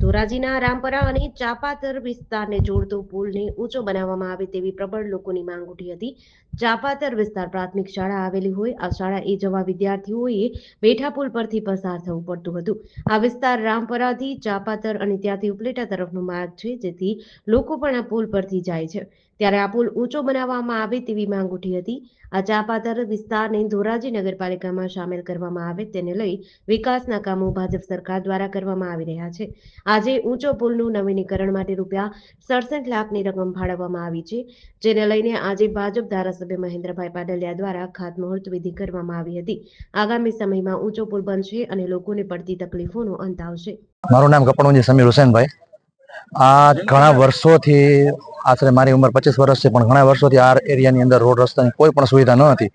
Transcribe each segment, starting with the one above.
ધોરાજીના રામપરા અને ચાપાતર વિસ્તારને જોડતો પુલને ઊંચો બનાવવામાં આવે તેવી પ્રબળ લોકોની માંગ ઉઠી હતી. ચાપાતર વિસ્તાર પ્રાથમિક શાળા આવેલી હોય આ શાળાએ જવા વિદ્યાર્થીઓએ બેઠા પુલ પરથી પસાર થવું પડતું હતું. આ વિસ્તાર રામપરાથી ચાપાતર અને ત્યાંથી ઉપલેટા તરફનો માર્ગ છે, જેથી લોકો પણ આ પુલ પરથી જાય છે. ત્યારે આ પુલ ઊંચો બનાવવામાં આવે તેવી માંગ ઉઠી હતી. આ ચાપાતર વિસ્તારને ધોરાજી નગરપાલિકામાં સામેલ કરવામાં આવે તેને લઈ વિકાસના કામો ભાજપ સરકાર દ્વારા કરવામાં આવી રહ્યા છે. આજે ઊંચો પુલનું નવીનીકરણ માટે ₹67 લાખની રકમ ફાળવવામાં આવી છે, જેને લઈને આજે ભાજપ ધારાસભ્ય મહેન્દ્રભાઈ પાડલિયા દ્વારા ખાતમુહૂર્ત વિધિ કરવામાં આવી હતી. આગામી સમયમાં ઊંચો પુલ બનશે અને લોકોને પડતી તકલીફોનો અંત આવશે. મારું નામ કપણવંજી સમીર હુસેનભાઈ. આ ઘણા વર્ષોથી, આશરે મારી ઉંમર 25 વર્ષ છે, પણ ઘણા વર્ષોથી આ એરિયાની અંદર રોડ રસ્તાની કોઈ પણ સુવિધા ન હતી.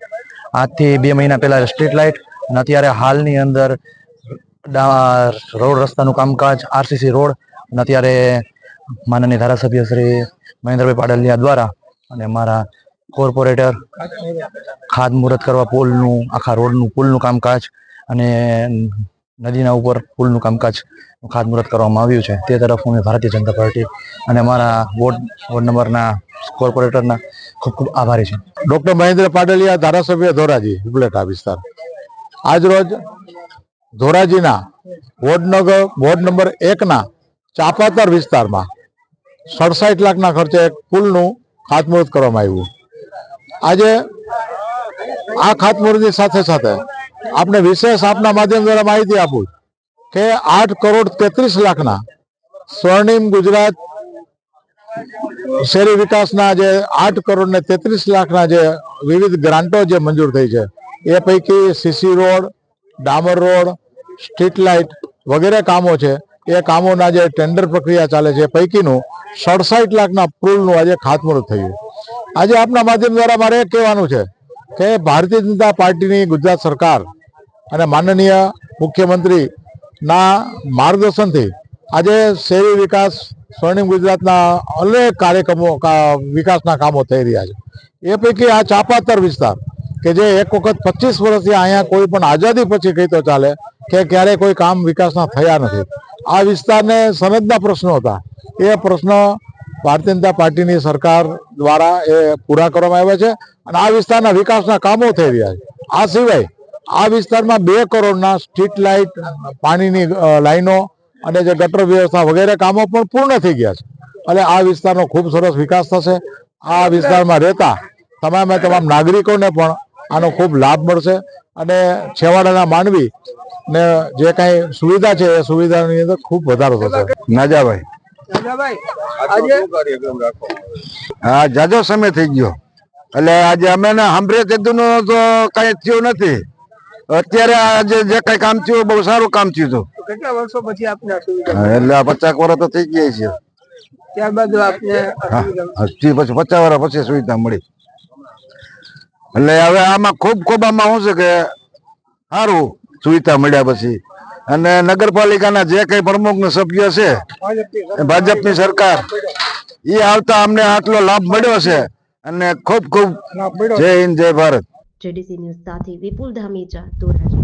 આજથી 2 મહિના પહેલા સ્ટ્રીટ લાઇટ અને અત્યારે હાલની અંદર રોડ રસ્તાનું કામકાજ, આરસીસી રોડ, અને અત્યારે માનનીય ધારાસભ્ય શ્રી મહેન્દ્રભાઈ પાડલિયા દ્વારા અને અમારા કોર્પોરેટર ખાતમુહૂર્ત કરવા પુલનું, આખા રોડનું પુલનું કામકાજ અને નદીના ઉપર પુલનું કામકાજ ખાતમુહૂર્ત કરવામાં આવ્યું છે. તે તરફ અમે ભારતીય જનતા પાર્ટી અને અમારા વોર્ડ નંબરના કોર્પોરેટરના ખૂબ ખૂબ આભારી છે. ડોક્ટર મહેન્દ્ર પાડલિયા, ધારાસભ્ય ધોરાજી ઉપલેટા વિસ્તાર. આજરોજ ધોરાજીના વોર્ડ નંબર 1 ચાપાતર વિસ્તારમાં 67 લાખના ખર્ચે એક પુલનું ખાતમુહૂર્ત કરવામાં આવ્યું. આજે આ ખાતમુહૂર્તની સાથે સાથે આપણે વિશેષ આપના માધ્યમ દ્વારા માહિતી આપું કે 8 કરોડ 33 લાખના સ્વર્ણિમ ગુજરાત શહેરી વિકાસના જે 8 કરોડ ને 33 લાખના જે વિવિધ ગ્રાન્ટો જે મંજૂર થઈ છે, એ પૈકી સીસી રોડ, ડામર રોડ, સ્ટ્રીટ લાઇટ વગેરે કામો છે. એ કામોના જે ટેન્ડર પ્રક્રિયા ચાલે છે, એ પૈકીનું 67 લાખના પુલનું આજે ખાતમુહૂર્ત થયું. આજે આપના માધ્યમ દ્વારા મારે એ કહેવાનું છે કે ભારતીય જનતા પાર્ટીની ગુજરાત સરકાર અને માનનીય મુખ્યમંત્રીના માર્ગદર્શનથી આજે શહેરી વિકાસ, સ્વર્ણિમ ગુજરાતના અનેક કાર્યક્રમો, વિકાસના કામો થઈ રહ્યા છે. એ પૈકી આ ચાપાતર વિસ્તાર કે જે એક વખત 25 વર્ષથી અહીંયા કોઈ પણ આઝાદી પછી કહી તો ચાલે કે ક્યારેય કોઈ કામ વિકાસના થયા નથી. આ વિસ્તારને સનદના પ્રશ્નો હતા. એ પ્રશ્નો ભારતીય જનતા પાર્ટીની સરકાર દ્વારા એ પૂરા કરવામાં આવ્યા છે અને આ વિસ્તારના વિકાસના કામો થઈ રહ્યા છે. આ સિવાય આ વિસ્તારમાં 2 કરોડના સ્ટ્રીટ લાઇટ, પાણીની લાઈનો અને જે ગટર વ્યવસ્થા વગેરે કામો પણ પૂર્ણ થઈ ગયા છે. એટલે આ વિસ્તારનો ખૂબ સરસ વિકાસ થશે. આ વિસ્તારમાં રહેતા તમામે તમામ નાગરિકોને પણ આનો ખૂબ લાભ મળશે અને છેવાડાના માનવી ને જે કાંઈ સુવિધા છે એ સુવિધાની અંદર ખૂબ વધારો થશે. નાજાભાઈ, હા, જાજો સમય થઈ ગયો. એટલે આજે અમે સાંભળીએ તેનું તો કઈ થયું નથી. અત્યારે આજે જે કઈ કામ થયું, બહુ સારું કામ થયું હતું. કેટલા વર્ષો પછી આપને સુવિધા? એટલે 50 વર્ષ તો થઈ ગયા છે. ત્યારબાદ આપને પછી 50 વર્ષ પછી સુવિધા મળી. એટલે હવે આમાં ખૂબ આમાં શું છે કે સારું સુવિધા મળ્યા પછી, અને નગરપાલિકાના જે કઈ પ્રમુખ સભ્ય છે, ભાજપની સરકાર, એ આવતા અમને આટલો લાભ મળ્યો છે અને ખૂબ જય હિન્દ, જય ભારત. જેડીસી ન્યૂઝ સાથે વિપુલ ધામેચા, ધોરાજી.